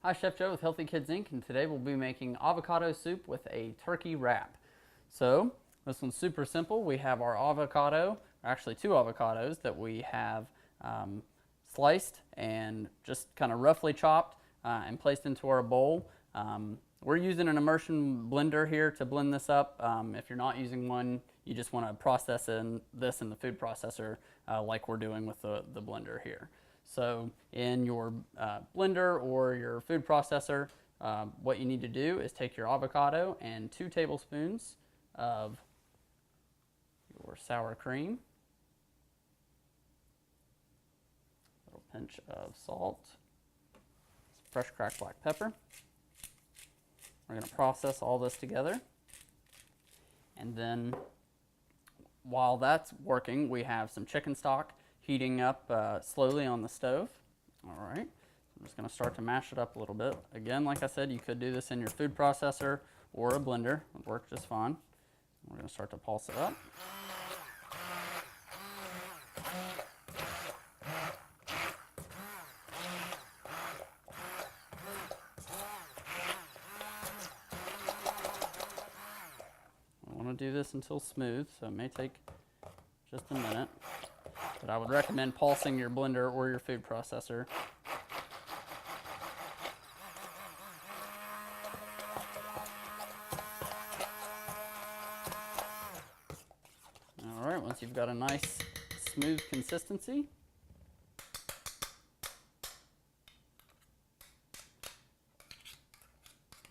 Hi, Chef Joe with Healthy Kids Inc. and today we'll be making avocado soup with a turkey wrap. So this one's super simple. We have our avocado, actually 2 avocados that we have sliced and just kind of roughly chopped and placed into our bowl. We're using an immersion blender here to blend this up. If you're not using one, you just want to process this in the food processor like we're doing with the blender here. So in your blender or your food processor, what you need to do is take your avocado and 2 tablespoons of your sour cream, a little pinch of salt, fresh cracked black pepper. We're going to process all this together, and then while that's working, we have some chicken stock heating up slowly on the stove. All right, I'm just going to start to mash it up a little bit. Again, like I said, you could do this in your food processor or a blender. It would work just fine. We're going to start to pulse it up. I want to do this until smooth, so it may take just a minute. But I would recommend pulsing your blender or your food processor. All right, once you've got a nice smooth consistency,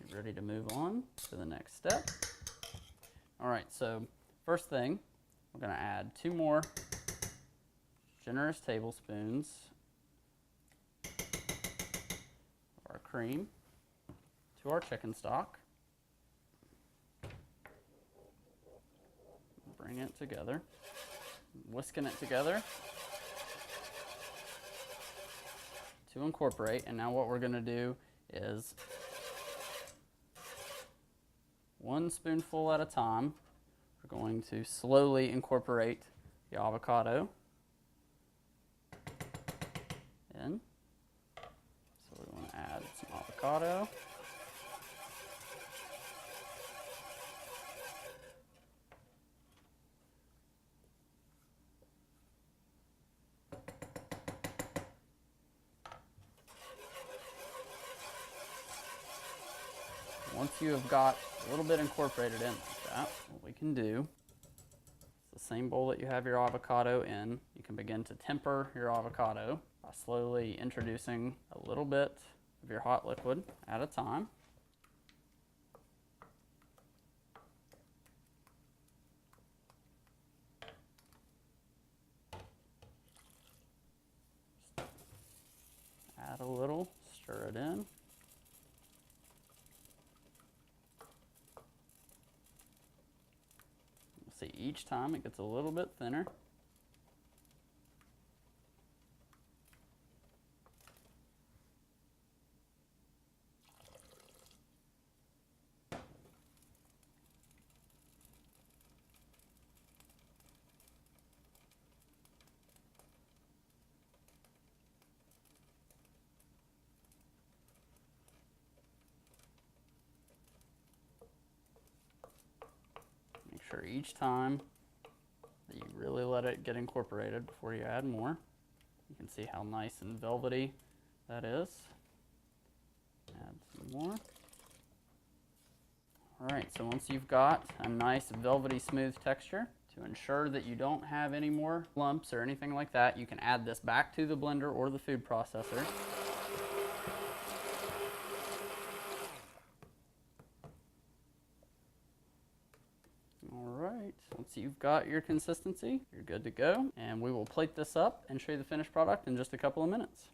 you're ready to move on to the next step. All right, so first thing, we're going to add 2 more generous tablespoons of our cream to our chicken stock. Bring it together, whisking it together to incorporate. And now what we're going to do is 1 spoonful at a time. We're going to slowly incorporate the avocado in. So we want to add some avocado. Once you have got a little bit incorporated in like that, what we can do, it's the same bowl that you have your avocado in. You can begin to temper your avocado by slowly introducing a little bit of your hot liquid at a time. Just add a little, stir it in. See, each time it gets a little bit thinner. Make sure each time that you really let it get incorporated before you add more. You can see how nice and velvety that is. Add some more. All right, so once you've got a nice velvety smooth texture, to ensure that you don't have any more lumps or anything like that, you can add this back to the blender or the food processor. Once you've got your consistency, you're good to go. And we will plate this up and show you the finished product in just a couple of minutes.